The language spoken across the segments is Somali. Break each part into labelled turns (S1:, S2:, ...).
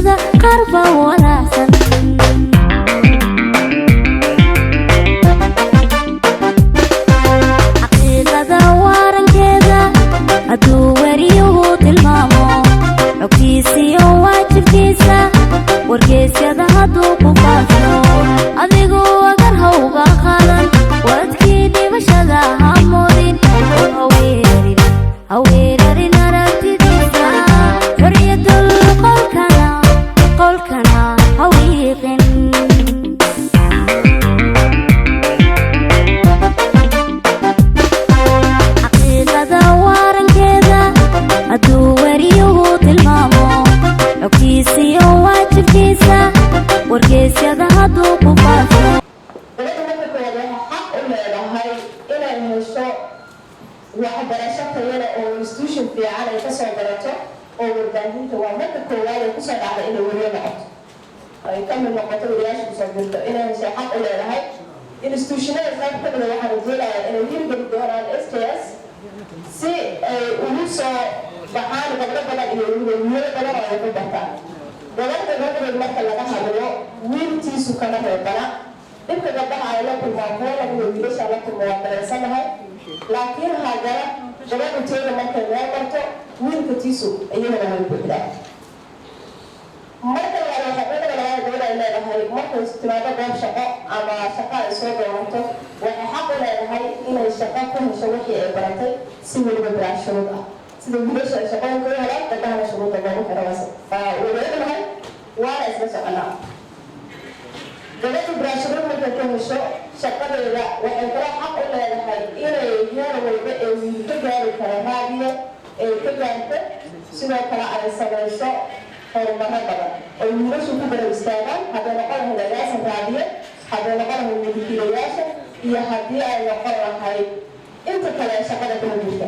S1: bulshada qarba wanaagsan xaqiiqada warankeeda hadduu wariyuhu tilmaamo xogtiisiyo waajibkiisa wargeysyada hadduu ku faafo adigu agar hawga qadan waradkii dhibashada hamoodin haweerarin aragtidiisa xorriyadul qolkana hawiiqin xaqiiqada warankeeda hadduu wariyuhu tilmaamo xogtiisiyo waajibkiisa wargeysyada hadduu ku faafo
S2: waxbarasho tayada oo institution fiican ay ka soo barato oo warbaahinta waa marka koowaad ay ku soo dhacday inay wariyo noqoto ay ka mid noqoto wariyaasha ku soo jirto inay heshay xaq u leedahay institutionada qayb ka mida waxaan rajeynayaa inay hirgeli doonaan SJS si ay ugu soo baxaan gabdho badan iyo wiilal badan oo ay ku bartaan gabadha gabadheed marka laga hadlo wiiltiisu kama reebana dhibka gabdhaha ay la kulmaan kuwa lagu wiilasha la kulmo waa dareensanahay laakiin haddana gabadha teeda markay meel marto wiilka tiisu iyadana way buuxdaa marka gabadha ay leedahay markay timaado goob shaqo ama shaqo ay soo doonato waxay xaq u leedahay inay shaqo ku hesho wixii ay baratay si weliba bilaashuruud ah sida wiilasha ay shaqooyinka u helaan gabdhahana shuruudda loogu xiro wadaadanahay waana isla soconaa gabadha bilaashuruud markay ka hesho shaqadeeda waxay kala xaq u leedahay inay heer walba ee wiil ka gaari kara raadiyo ee ka gaarto sidoo kale ay samayso horumaro badan oo wiilashu ku garab istaagaan hadday noqon lahayd agaasan raadiyo hadday noqon lahayd milkiilayaasha iyo haddii ay noqon lahayd inta kale ee shaqada kala jirta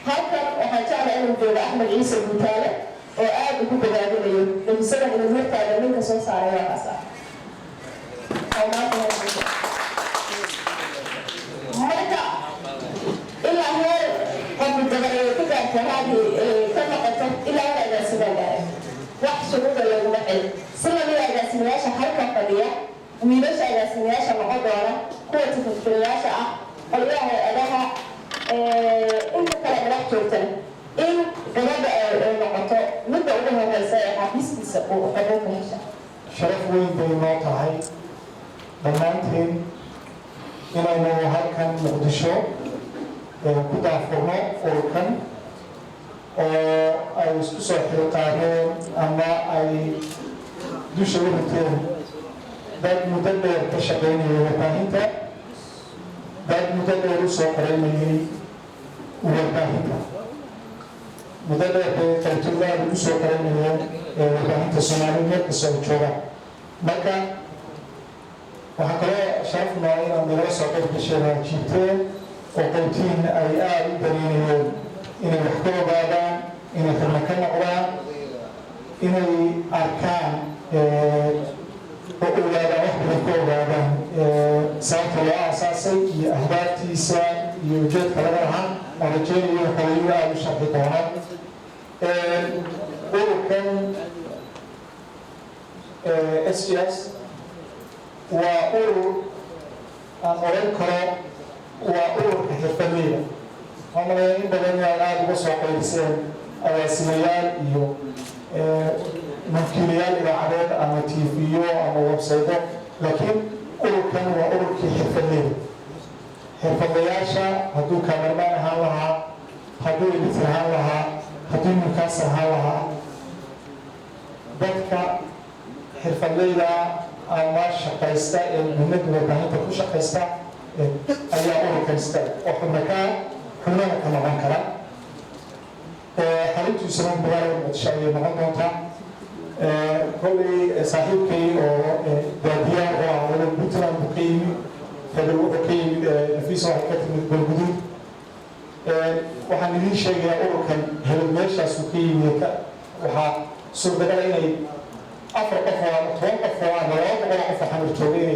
S2: halkan waxaan jeclaa inuu joogo axmed ciise guutaale oo aad ugu dadaadinayo dhafisadan inuu hortaaga ninka soo saaray waakaas ah marka ilaa heer qofku dabareeyo ka gaarta raadi ka noqoto ilaa heer agaasimaa gaaray wax shuruuda laguma celin si lamida agaasimayaasha halkan fadhiya wiilasha agaasimayaasha noqon doona kuwa tifafirayaasha ah qolyaha hay-adaha inta kale madax joogtan in gabadha ay noqoto midda ugu horeysa ee xafiiskiisa uu xuquuq ka hesha
S3: sharaf weyn bay noo tahay dhammaanteen inaynu halkan muqdisho ku daafurno ururkan oo ay isku soo xilqaameen ama ay dusha u riteen dad muddo dheer ka shaqaynayay warbaahinta dad muddo dheer u soo qoraynayay warbaahinta muddo dheer bay qaybtooda aad ugu soo qoraynayeen warbaahinta Soomaaliya meel kasta oo jooga marka waxaa kaloo sharaf noo inaad nagala soo qayb gasheena jiibteen oo qaybtiin ay aada u daneynayeen inay wax ka ogaadaan inay xubno ka noqdaan inay arkaan oo ogaadaan wax badan ka ogaadaan sababta loo aasaasay iyo ahdaaftiisa iyo ujeedka laga lahaa oo rajeynayo xogeyo aada u sharxi doonaan ururkan SJS waa urur aan oran karo waa ururka xirfadleyda waxaan malayaa in badan inaad aada uga soo qaybiseen agaasimayaal iyo mulkiilayaal idaacadeed ama tv-yo ama websaydo laakiin ururkan waa ururkii xirfadleyda xirfadlayaasha hadduu kaamermaan ahaan lahaa hadduu edit ahaan lahaa hadduu mulkaas ahaan lahaa dadka xirfadleyda ama shaqaysta ee muhiimada warbaahinta ku shaqaysta ayaa ururkaysta oo xubnana ka noqon kara xalintiisuna magaalada muqdisho ayay noqon doontaa kolley saaxiibkay oo daadiyaal oo ah wada puntland buu ka yimid hebel wuxuu ka yimid nafiisa waxay ka timid galguduud waxaan idiin sheegayaa ururkan hebel meeshaasuu ka yimid waxaa suurtagala inay 4 qof oo 10 qof oo ama 2 qof oo xamil joogay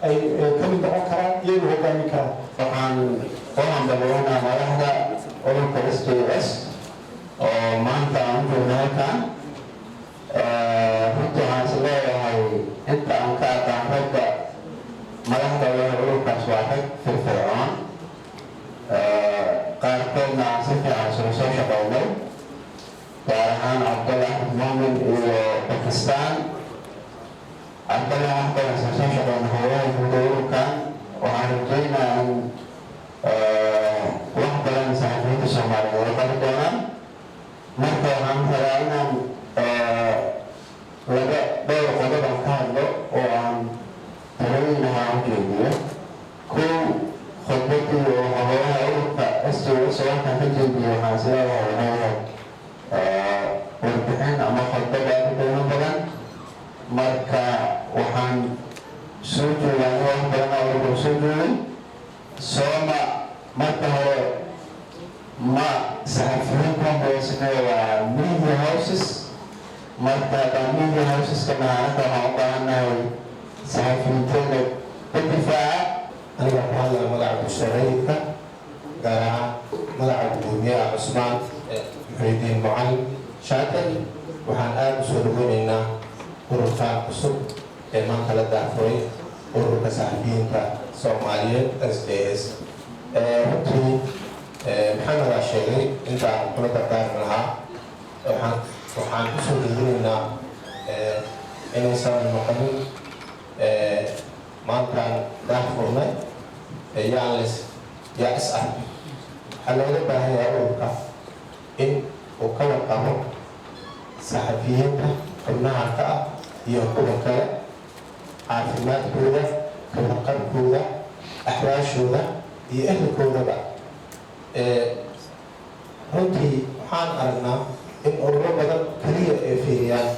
S3: ay ka mid noqon karaan iyagu hogaamin karaan
S4: waxaan dhammaanaa madaxda ururka SJS oo maanta aan joogno halkan runtii ahaan Cabdallah Mohamed iyo Pakistan. Cabdallah Axmed soo shaqeyn howlaha gudoorkan waxaan rajaynayaa in wax badan saxafiyiinta Soomaaliyeed ay qori doonaan. Marka waxaan rabaa inaan laga dhowr qodob aan ka hadlo oo aan talooyin ahaan u jeediyo. Kow, khudbadii oo howlaha ururka SJS oo halkan ka jeediyo waxaan sileeyahay warbixin ama khudbad aad u qiimo badan. Marka waxaan soo jeedaa wax badan oo ururka soo jeeday sooma marka hore ma saxafiyiinta hoosne waa media houses. Marka media houses kana anaga waxaan u baahanahay saxafiyiinteena ka difaaca.
S5: aniga ku hadlaya magaca bulshooyinka gaar ahaan magaca gudoomiyaha cusmaan muxiidiin macalin shaakir. waxaan aada u soo dhaweynaynaa ururkan cusub ee maanta la daafuray ururka saxafiyiinta Soomaaliyeed SJS. runtii maxamed sheegay intaan kula dardaarmi lahaa waxaan ku soo dhaweynaynaa inaysan noqonin maantaan daafurnay yaa is ah. waxaa looga baahan yahay ururka in uu ka warqabo saxafiyiinta xubnaha ka ah iyo kuwa kale caafimaadkooda, ka warqabkooda, axwaashooda iyo ehelkoodaba. runtii waxaan aragnaa in ururo badan keliya ay fiiriyaan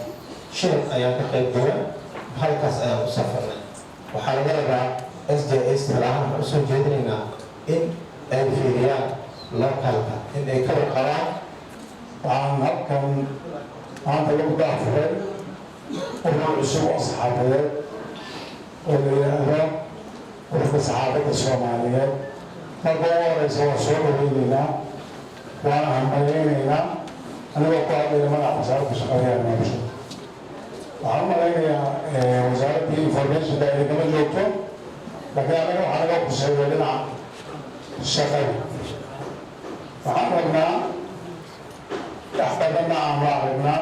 S5: shir ayaan ka qayb galan, halkaas ayaan u safarnay. waxaa laga rabaa SJS talahaan waxaan usoo jeedinaynaa in ay fiiriyaan localka, in ay ka warqabaan.
S3: waxaan halkan maanta lagu daafuray urur cusub oo saxaafadeed oo la yidhaahdo ururka saxaafadda Soomaaliyeed. marka ugu horeysa waan soo dhaweynaynaa waana hambaleynaynaa anigoo ku hadlayna magaca wasaaradda shaqaalaha nolosha. waxaan u malaynayaa wasaaraddii informationka ay kama joogto, laakiin anaga waxaa naga kuseeya dhinaca shaqada. waxaan rabnaa wax badanna aan la aragnaa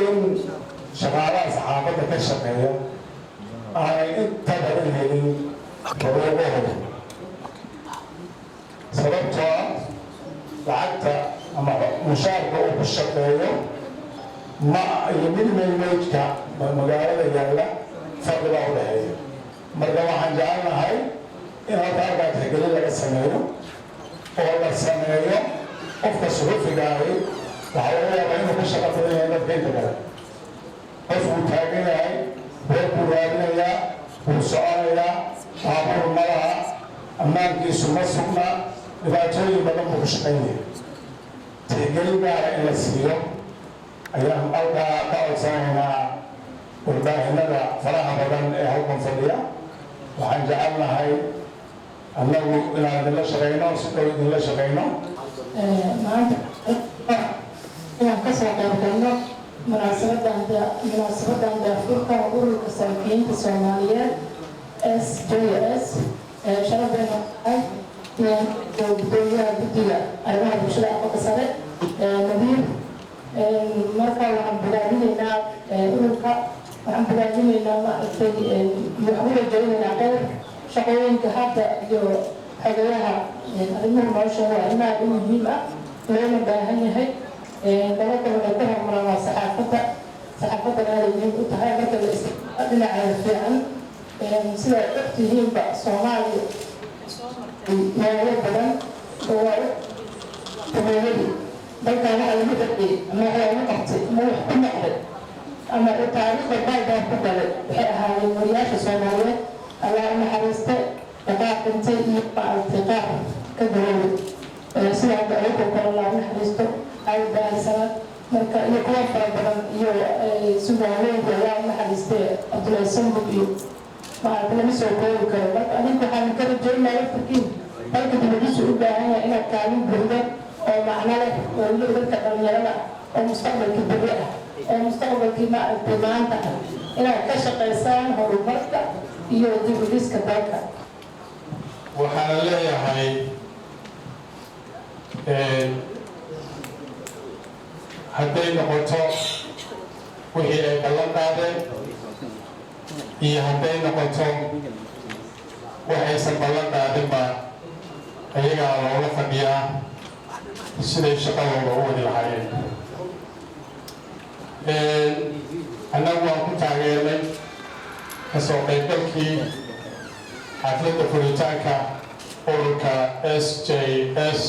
S3: in shaqaalaha saxaafadda ka shaqeeya aanay inta badan helin xuquuqahooda. sababtoo ah lacagta ama mushaarka uu ku shaqeeyo iyo minimum wage-ka magaalada yaalla farqi baa u dhexeeya. marka waxaan jecelnahay in halkaa tixgelin laga sameeyo oo la sameeyo qofka suxufiga ahi waxaa laga yaabaa inuu ka shaqo badan yahay dadka inta kale. qof uu taagan yahay, reerkuu raadinayaa, wuu soconayaa, baabuur ma laha, ammaankiisu ma sugna, dhibaatooyin badan buu ku shaqaynaya. tixgelin gaara in la siiyo ayaan halkaa ka codsanaynaa warbaahinada faraha badan ee halkan fadhiya. waxaan jecelnahay annagu inaan idinla shaqayno, si dhow idinla shaqayno.
S6: maanta inaan kasoo qaybgalno munaasabadan daafurka ururka saxafiyiinta Soomaaliyeed SJS. sharafeena gudoomiyaha guddiga arrimaha bulshada aqoonka sare nadiir. marka waxaan bilaabinaynaa ururka, waxaan bilaabinaynaa maaragtay waxaan urajaynaynaa qeyb shaqooyinka hadda iyo xogayaha arrimaha nolosha waa arrimo aad u muhiim ah loona baahan yahay. laba kalena ka hormaraan waa saxaafadda aad muhiim u tahay marka la isticmaalo dhinaceeda fiican. sida ogtihiinba Soomaaliya meelo badan oo waa tabeeyay dalkan waxa lagu dhaqay ama waxa lagu qabtay ama wax ku noqday ama taariikhda baydaan ku galay waxay ahaayeen wariyaasha Soomaaliyeed. Allah u naxariista dhaqaaqintay iyo baaltiqaa ka dawlad sida hadda ay ku kala la naxariisto ay baarsanad marka iyo kuwa fara badan iyo Soomaaliyeed Allah u naxariistay Abdullah Sambub iyo lama soo koobi karo. marka aniga waxaan ka rajaynayaa fikir halka dibadiisu u baahan yahay inaad kaalin buuxda oo macno leh oo dadka dhalinyarada oo mustaqbalkii beri ah oo mustaqbalkii maaragtay maanta ah inaad ka shaqaysaan horumarka iyo dib u dhiska dalka.
S5: waxaan leeyahay
S3: hadday noqoto wixii ay ballan qaadeen iyo hadday noqoto waxaysan ballan qaadinba ayagaa looga fadhiyaa siday shaqadooda u wadi lahaayeen. annagu waan ku taageernay kasoo qaybgalkii xafladda furitaanka ururka SJS.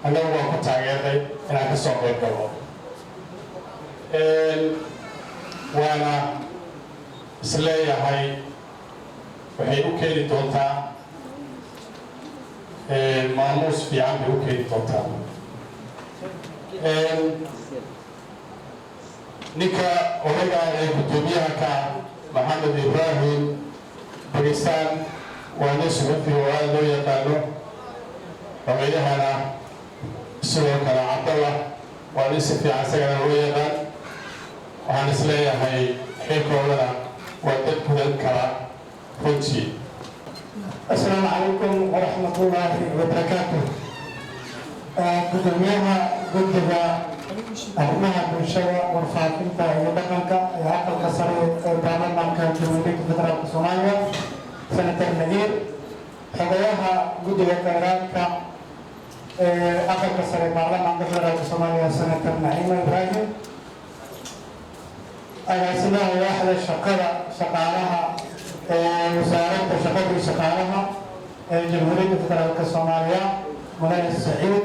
S3: annagu waan ku taageernay inaan kasoo qaybgalno, waana isleeyahay waxay u keeni doontaa maamuus fiican bay u keeni doontaa. ninka odayga ee guddoomiyaha ka Maxamed Ibrahim Pakistan waa nin suxufi oo aad loo yaqaano. Hogayahana sidoo kale Cabdallah waa nin si fiican isagana loo yaqaan. waxaan isleeyahay xilkoodana waa dad gudan kara runtii.
S7: السلام عليكم ورحمة الله وبركاته. قدوميها قدوة أبناء بالشوى ورفاقينتا يدقنك يعقل كسري برامج كجمهورية فدرالية الصومالية سنة النهير. حقيقة قدوة كيرانك عقل كسري برامج فدرالية الصومالية سنة النعيم إبراهيم. أجلسنا واحدة شقالها وزارة شقة شقالها جمهورية فدرالية الصومالية منى السعيد.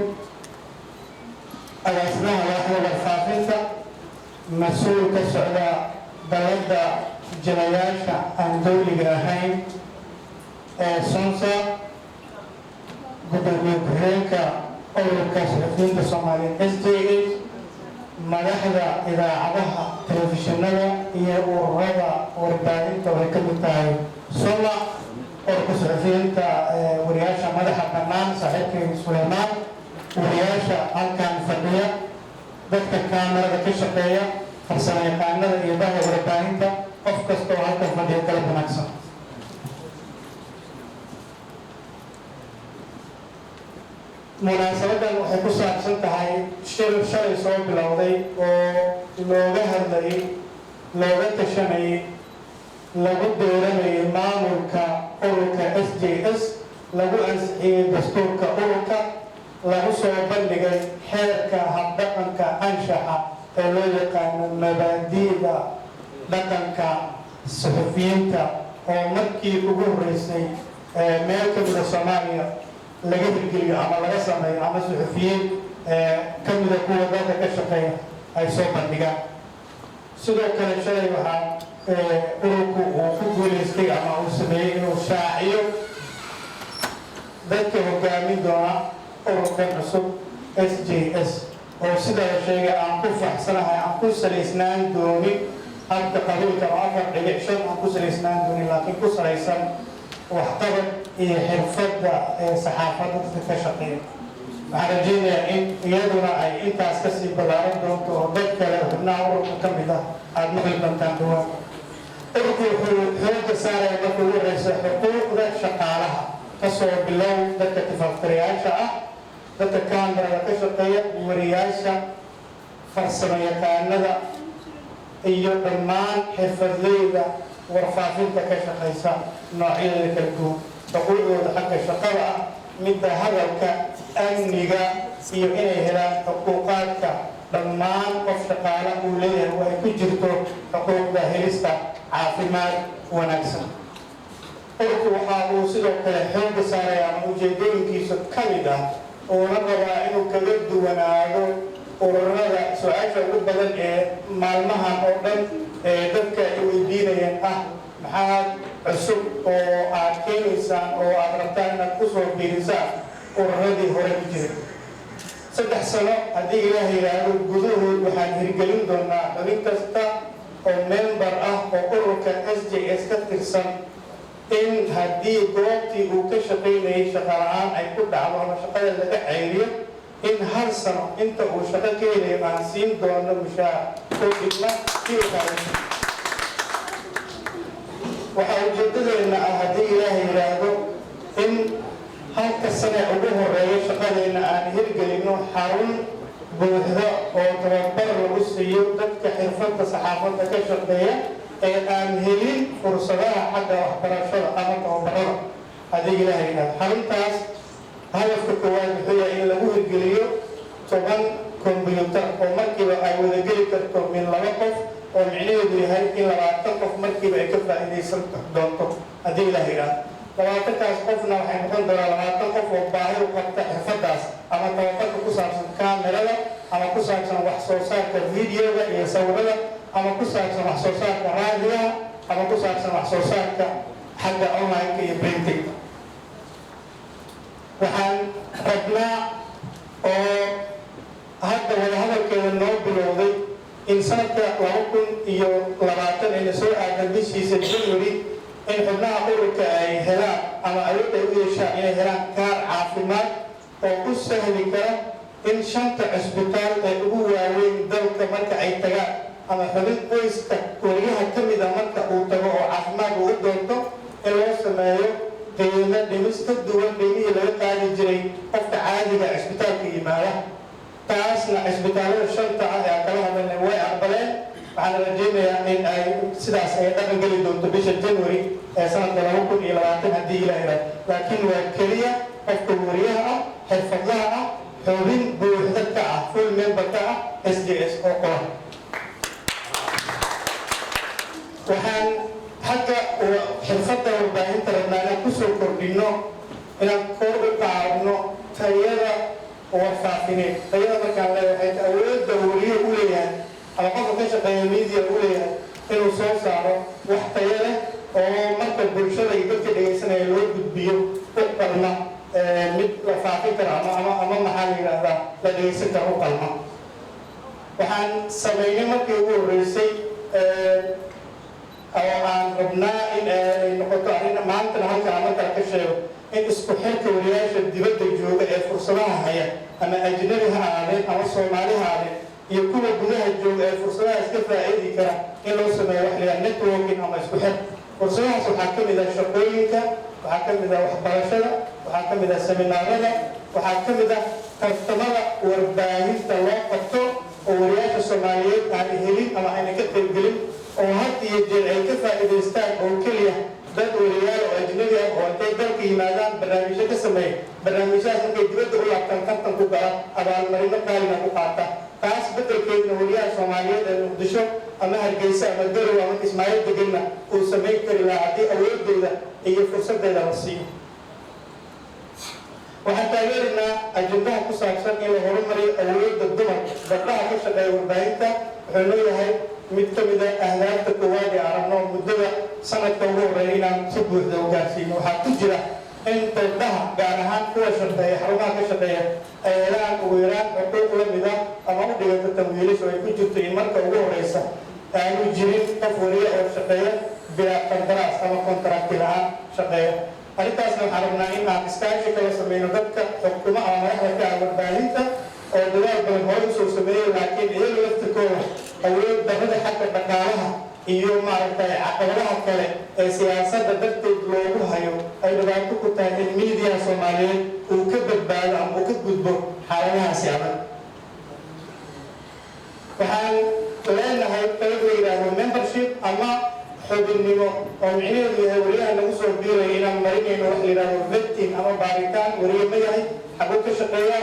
S7: أجلسنا واحدة ورفاقينتا مسؤول كسعودة بلد جناياشا عن دولي جراحين سونسا قدومي كهرينكا أول كسرفين الصومالية SJS. madaxda idaacadaha telefishinada iyo ururada warbaahinta way ka mid tahay soma ururka suxufiyiinta wariyaasha madaxa bannaan saaxiibkay Suleymaan, wariyaasha halkan fadhiya, dadka kaamirada ka shaqeeya, farsamo yaqaanada iyo bahda warbaahinta, qof kasta oo halkan fadhiya kala wanaagsan. munaasabadan waxay ku saabsan tahay shalay soo bilowday oo looga hadlayay, looga tashanayay, lagu dooranayay maamulka ururka SJS, lagu ansixiyey dastuurka ururka, lagu soo bandhigay xeerka habdhaqanka anshaxa ee loo yaqaano mabaadi'da dhaqanka suxufiyiinta oo markii ugu horreysay meel ka mida Soomaaliya laga hirgeliyo ama laga sameeyo ama suxufiyiin ka mida kuwa dalka ka shaqeeya ay soo bandhigaan. sidoo kale shalay waxaa ururku uu ku guuleystay ama uu sameeyey inuu shaaciyo dadka hogaamin doona ururkan cusub SJS oo sida la sheegay aan ku faaxsanahay aan ku salaysnaan doonin habka qabiilka oo 4.5 aan ku salaysnaan doonin laakiin ku salaysan waxqabad iyo xirfadda saxaafadda dadka ka shaqeeya. waxaan rajeynayaa in iyaduna ay intaas kasii ballaaran doonto oo dad kale xubnaha ururka ka mid ah aada maqli doontaan dhawaan. ururku wuxuu xoogga saaraya marka ugu horeysa xuquuqda shaqaalaha kasoo bilow dadka tifaftirayaasha ah, dadka kaamirada ka shaqeeya, wariyaasha, farsamo yaqaanada iyo dhammaan xirfadleyda warfaafinta ka shaqeysa noocyadeeda kala duwan. xuquuqdooda xagga shaqada ah, midda hadalka, amniga iyo inay helaan xuquuqaadka dhammaan qof shaqaala uu leeyahay oo ay ku jirto xuquuqda helista caafimaad wanaagsan. ururku waxa uu sidoo kale xoogga saaraya ama ujeedooyinkiisa ka mid ah oo la rabaa inuu kaga duwanaado ururada su-aasha ugu badan ee maalmahan oo dhan dadka ay weydiinayaan maxaad cusub oo aad keenaysaan oo aad rabtaan inaad ku soo biirisaan ururadii hore ku jiray. 3 sano haddii ilaaha yidhaahdo gudahood waxaan hirgelin doonaa xubin kasta oo member ah oo ururka SJS ka tirsan in haddii goobtii uu ka shaqaynayay shaqa la-aan ay ku dhacdo ama shaqada laga ceyriyo in 1 sano inta uu shaqo ka helayo aan siin doono mushaar oo dhigma kii kale. waxaa ujeedadeena ah haddii ilaaha yidhaahdo in 1 sano ugu horeeya shaqadeena aan hirgelino xarun buuxda oo tababar lagu siiyo dadka xirfadda saxaafadda ka shaqeeya ee aan helin fursadaha xagga waxbarashada ama tababarada haddii ilaahay yidhahdo. xaruntaas hadafka koowaad wuxuu yahay in lagu hirgeliyo 10 kombiyuutar oo markiiba ay wada geli karto min 2 qof oo micnaheedu yahay in 20 qof markiiba ay ka faa'iidaysan doonto haddii ilaahay yidhahdo. 20kaas qofna waxay noqon doonaa 20 qof oo baahi u qabta xirfaddaas ama tababarka ku saabsan kaamirada ama ku saabsan wax soo saarka videoga iyo sawirada ama ku saabsan wax soo saarka raadiyaha ama ku saabsan wax soo saarka xagga online-ka iyo printing. waxaan rabnaa oo hadda wadahadalkeeda noo bilowday in sanadka 2020 ayna soo aadan bishiisa January in xubnaha ururka ay helaan ama awood ay u yeeshaan inay helaan kaar caafimaad oo u sahli kara in 5 cisbitaal ee ugu waaweyn dalka marka ay tagaan ama xubin qoyska wariyaha ka mid ah marka uu tago oo caafimaad uu u doonto in loo sameeyo qiimo dhimis ka duwan qiimihii laga qaadi jiray qofka caadiga cisbitaalka yimaada. taasna cisbitaalada 5 ah ee kala hadalnay way aqbaleen. waxaan rajaynayaa in ay sidaas ay dhaqan geli doonto bisha January ee sanadka 2020 haddii ilaahay yidhaahdo. laakiin waa keliya qofka wariyaha ah xirfadlaha ah xubin buuxda ka ah full member ka ah SJS oo qoran. waxaan xagga xirfadda warbaahinta rabnaa inaan kusoo kordhino inaan kor u qaadno tayada warfaafineed. tayada markaan leeyahay awoodda wariyo u leeyahay ama qofka ka shaqeeya media u leeyahay inuu soo saaro wax tayo leh oo marka bulshada iyo dadka dhegaysanaya loo gudbiyo u qalma mid la faafin kara ama maxaa la yidhaahdaa la dhegaysan kara u qalma. waxaan sameynay markii ugu horreysay oo aan rabnaa in ay noqoto arrin maantana halka aan markale ka sheego in isku xirka wariyaasha dibadda jooga ee fursadaha haya ama ajnabi ha ahaadeen ama Soomaali ha ahaadeen iyo kuwa gudaha jooga ee fursadahaas ka faa'iidi kara in loo sameeyo wax la yidhaahdo networking ama isku xir. fursadahaas waxaa ka mid ah shaqooyinka, waxaa ka mid ah waxbarashada, waxaa ka mid ah seminaarada, waxaa ka mid ah tartamada warbaahinta loo qabto oo wariyaasha Soomaaliyeed aan helin ama ayna ka qaybgelin oo had iyo jeer ay ka faa'iidaystaan oo keliya dad wariyaal oo ajnabi ah oo intay dalka yimaadaan barnaamijyo ka sameeya barnaamijyahaas markay dibadda u laabtaan tartan ku gala abaalmarino qaalina ku qaata. taas beddelkeedna wariyaha Soomaaliyeed ee Muqdisho ama Hargeysa ama Garow ama Kismaayo deganna uu samayn kari lahaa haddii awoodooda iyo fursadeeda la siiyo. waxaan taageerinaa ajendaha ku saabsan in la horumariyo awoodda dumarka gabdhaha ka shaqeeya warbaahinta. wuxuu leeyahay mid ka mid ah ahdaafta koowaad ee aragno muddada sanadka ugu horreeya inaan si buuxda u gaarsiino. waxaa ku jira in gabdhaha gaar ahaan kuwa shaqeeya xarumaha ka shaqeeya ay helaan ugu yaraan xuquuq la mid ah ama u dhiganta tamwiilis oo ay ku jirto in marka ugu horreysa aanu jirin qof wariye oo shaqeeya bilaa qandaraas ama kontrakti la-aan shaqeeya. arrintaasna waxaan rabnaa in aan iskaashi kala sameyno dadka xukuma ama madaxda ka ah warbaahinta oo dadaal badan hore usoo sameeyey laakiin iyaga laftirkooda awood darrada xagga dhaqaalaha iyo maaragtay caqabadaha kale ee siyaasadda darteed loogu hayo ay dhibaato ku tahay in miidiyaha Soomaaliyeed uu ka badbaado ama uu ka gudbo xaaladahaasi adag. waxaan leenahay qayb la yidhaahdo membership ama xubinnimo oo micnaheedu yahay wariyaha lagu soo biiraya inaan marinayno wax la yidhaahdo vetting ama baaritaan wariye ma yahay xaguu ka shaqeeya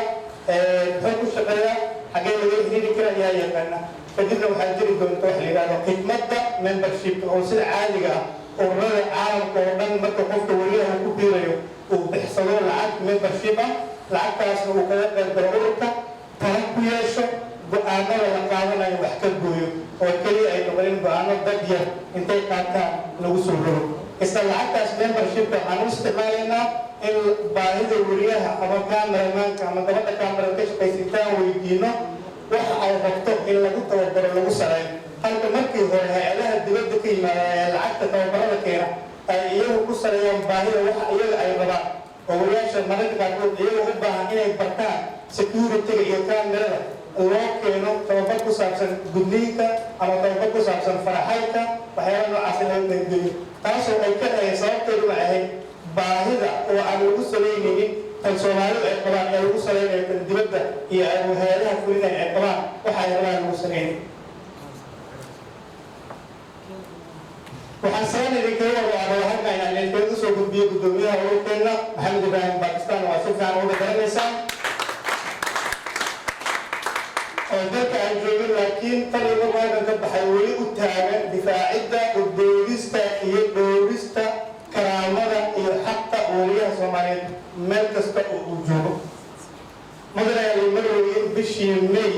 S7: muxuu ku shaqeeya xagee laga heli kara ayaa yaqaana. kadibna waxaa jiri doonta wax la yidhaahdo khidmadda membership oo sida caadiga ah ururada caalamka oo dhan marka qofka wariyaha ku biirayo uu bixsado lacag membership ah. lacagtaasna uu kaga qayb galo ururka tala ku yeesho go-aanada la qaadanayo wax ka gooyo oo keliya ay noqdeen go-aano dad yar intay qaataan lagu soo rogo. isla lacagtaas membershipka waxaan u isticmaalaynaa in baahida wariyaha ama kameramaanka ama gabadha kamerada ka shaqaysa intaan weydiino waxa ay rabto in lagu tababaro lagu sareeyo. halka markii hore hay-adaha dibadda ka yimaada ee lacagta tababarada keena ay iyagu ku sareeyaan baahida waxa iyaga ay rabaan oo wariyaasha mararka qaarkood iyaga u baahan inay bartaan security-ga iyo kamerada loo keeno tababar ku saabsan gudniinka ama tababar ku saabsan faraxalka waxyaala noocaas in laga qaybgeliyo taasoo ay ka dhaheen sababteedu waxay ahayd baahida oo aan lagu saleynaynin tan Soomaalidu ay qabaan ee lagu saleynayo tan dibadda iyo hay'adaha fulinaya ay qabaan waxa ay rabaan lagu saleynayo. waxaan sameyn idinkaga wada halka inaan idinkaga soo gudbiyo guddoomiyaha ururkeena Maxamed Ibrahim Bakistan waa si fiican uga garanaysaa oo dalka aan joogin laakiin tan iyo markaan ka baxay weli u taagan difaacidda uddoodista iyo dhowrista karaamada iyo xaqa wariyaha Soomaaliyeed meel kasta oo uu joogo. madaxweyne marweyne bishii May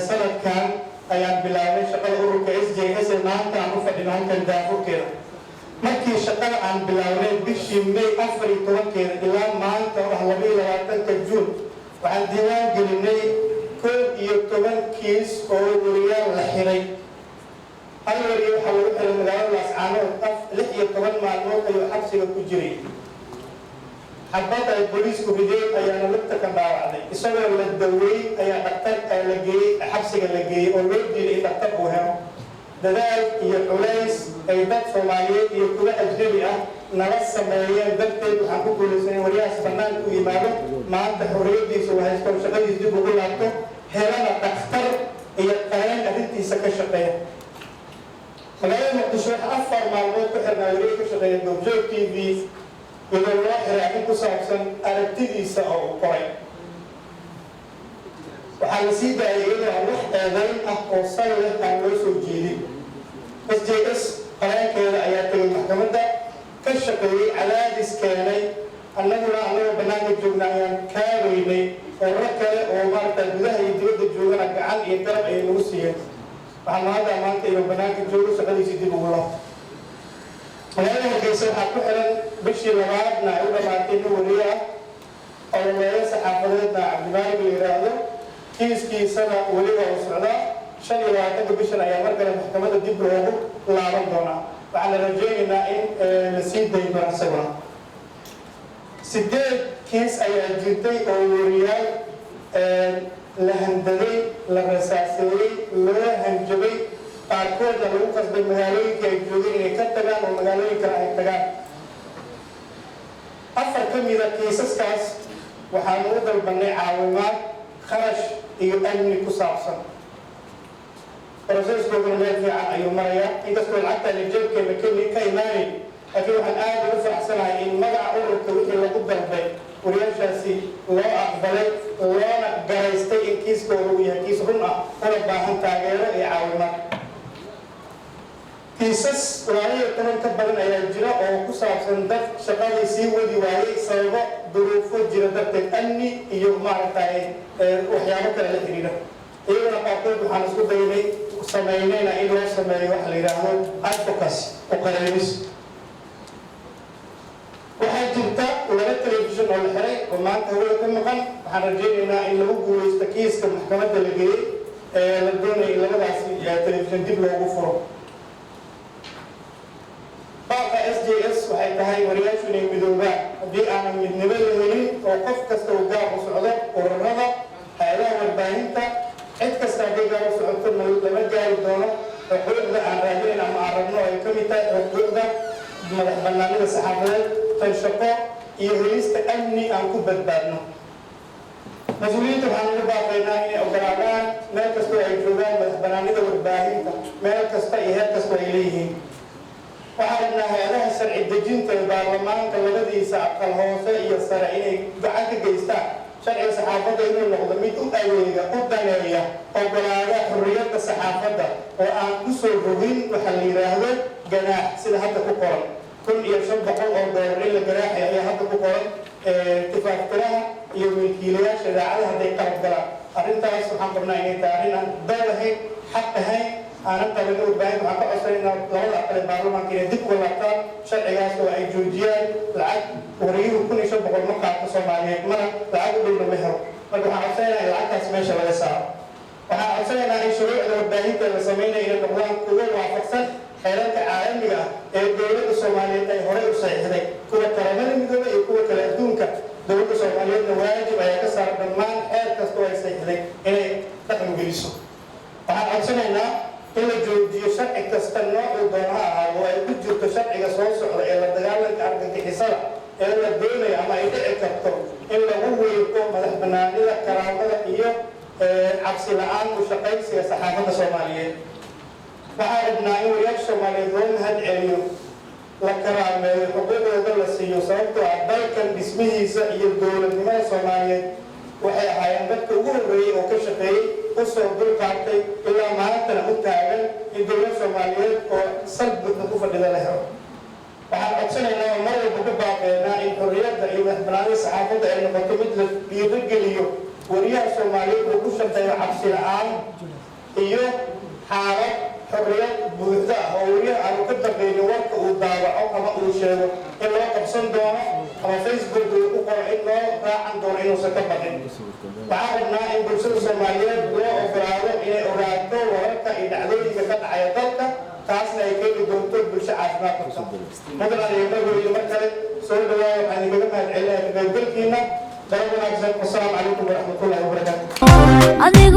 S7: sanadkan ayaan bilaabay shaqada ururka SJS maanta aan u fadhino halkan daafurkeeda. markii shaqada aan bilaabnay bishii May 14 ilaa maanta oo 22 Juun waxaan diiwaan gelinay 11 kiis oo wariyaal la xiray. hal wariye waxaa lagu xiray magaalada Laascaanood 16 maalmood ayuu xabsiga ku jiray. xabadda ay booliisku rideen ayaana lugta ka dhaawacday isagoo la daweeyey ayaa dhaqtar la geeyey xabsiga la geeyey oo loo diiday in dhaqtar uu helo. dadaal iyo culays ay dad Soomaaliyeed iyo kuwa ajnabi ah nala sameeyeen darteed waxaan ku guulaysanay wariyahaas bannaanka u yimaado maanta xorriyadiisa uu haysto shaqadiisa dib ugu laabto helana dhaqtar iyo qareen arrintiisa ka shaqeeya. magaalada Muqdisho 4 maalmood ku xirnaa wariye ka shaqeeya Goobjoog TV iyadoo loo xiray arrin ku saabsan aragtidiisa oo uu qoray. waxaa la sii daayay iyadoo aan wax eedayn ah oo sal leh aan loo soo jeedin. SJS qareenkeeda ayaa tegay maxkamadda ka shaqeeyey cadaadis keenay annaguna bannaanka joogna ayaan kaaweynay oo rag kale oo maaragtaa gudaha iyo dibadda joogana gacan iyo garab ay nagu siiyeen. waxaan maanta iyo bannaanka joogo shaqadiisii dib ugu laabto. magaalada Hargeysa waxaa ku xiran bishii labaadna ay u dhamaatay nin wariye ah oo laleeyo saxaafadeedna Cabdimaalig la yidhaahdo kiiskiisana weliba uu socdaa 25 bishan ayaa mar kale maxkamadda dib loogu laaban doonaa. waxaan la rajeynaynaa in la sii dayn doono isaguna. 8 kiis ayaa jirtay oo wariyaal la handaday la rasaaseeyey loo hanjabay qaarkoodna lagu qasbay magaalooyinka ay joogeen inay ka tagaan oo magaalooyin kale ay tagaan. 4 ka mida kiisaskaas waxaanu u dalbanay caawimaad kharash iyo amni ku saabsan. proseskooduna meel fiican ayuu marayaa inkastoo lacagtaan jeebkeena ka imaanayn laakiin waxaan aad ugu faraxsanahay in magaca ururka wixii lagu dalbay wariyaashaasi loo aqbalay loona garaystay in kiiskooda uu yahay kiis run ah una baahan taageero iyo caawimaad. kiisas 12 ka badan ayaa jira oo ku saabsan dad shaqadii sii wadi waayey sababo duruufo jira darteed amni iyo maaragtay waxyaabo kale la xiriira. iyaguna qaarkood waxaan isku daynay sameynayna in loo sameeyo waxa la yidhaahdo advocacy oo qareebis. waxaa jirta 2 telefishin oo la xiray oo maanta hawada ka maqan. waxaan rajeynaynaa in lagu guulaysto kiiska maxkamadda la geeyey la doonayay in labadaas telefishin dib loogu furo. baaqa SJS waxay tahay wariyaashu inay midoobaan haddii aanan midnimo la helin oo qof kasta uu gaar u socdo ururada hay'adaha warbaahinta cid kasta hadday gaar u socoto lama gaari doono xuquuqda aan raadinayn ama aan rabno ay ka mid tahay xuquuqda madax bannaanida saxaafadeed tan shaqo iyo helista amni aan ku badbaadno. mas-uuliyiinta waxaan ugu baaqaynaa inay ogolaadaan meel kastoo ay joogaan madax bannaanida warbaahinta meel kasta iyo heer kastoo ay leeyihiin. waxaan rabnaa hay'adaha sharci dejinta ee baarlamaanka labadiisa aqal hoose iyo sare inay gacan ka geystaan sharciga saxaafadda inuu noqdo mid u adeega u daneeya ogolaada xorriyadda saxaafadda oo aan ku soo rogin waxa la yidhaahdo ganaax sida hadda ku qoran $1,500 in la ganaaxay ayaa hadda ku qoran tifaftiraha iyo milkiilayaasha idaacadaha hadday qalab galaan. arrintaas waxaan qabnaa inay tahay arrin aan dal ahayn xaq ahayn aanan qabin warbaahin. waxaan ka codsanaynaa labada aqal ee baarlamaanka inay dib uga laabtaan sharcigaas oo ay joojiyaan lacag wariyuhu 1,500 ma qaato Soomaaliyeed mana lacag u dhowna ma helo. marka waxaan codsanaynaa in lacagtaas meesha laga saaro. waxaan codsanaynaa in shuruucda warbaahinta la sameynaya inay noqdaan kuwo waafaqsan xeerarka caalamiga ah ee dowladda Soomaaliyeed ay horey u saxiixday kuwa qaramada midoobay iyo kuwa kale adduunka. dowladda Soomaaliyeedna waajib ayaa ka saaran dhammaan xeer kasta oo ay saxiixday inay dhaqan geliso. waxaan codsanaynaa in la joojiyo sharci kasta noocuu doona ha ahaado oo ay ku jirto sharciga soo socda ee la dagaalanka argagixisada ee la doonayo ama ay dhici karto in lagu weerto madax bannaanida karaamada iyo cabsi la'aan u shaqaysiga saxaafadda Soomaaliyeed. waxaan rabnaa in wariyaasha Soomaaliyeed loo mahad celiyo la karaameeyo xuquuqdooda la siiyo sababtoo ah dalkan dhismihiisa iyo dowladnimada Soomaaliyeed waxay ahaayeen dadka ugu horreeyay oo ka shaqeeyey u soo dulqaatay ilaa maantana u taagan in dowlad Soomaaliyeed oo sal buuxda ku fadhida la helo. waxaan codsanaynaa oo mar walba ku baaqeynaa in xorriyadda iyo madaxbannaanida saxaafadda ay noqoto mid la dhiirigeliyo wariyaha Soomaaliyeed uu ku shaqeeyo cabsi la'aan iyo xaalad xorriyad buuxda oo wariyaha aanu ka dambaynin warka uu daawaco ama uu sheego in loo qabsan doono ama Facebook uu ku qoro in loo raacan doono inuusan ka baqin. waxaan rabnaa in bulshada Soomaaliyeed loo ogolaado inay ogaato wararka iyo dhacdooyinka ka dhacaya dalka taasna ay keeni doonto bulsho caafimaad qabta. madaxda iyo magaalada mar kale soo dhawaada waxaan idinkaga mahad celinayaa ka qaybgalkiina. dalab wanaagsan. Wassalaamu calaykum waraxmatullaahi wabarakaatuh.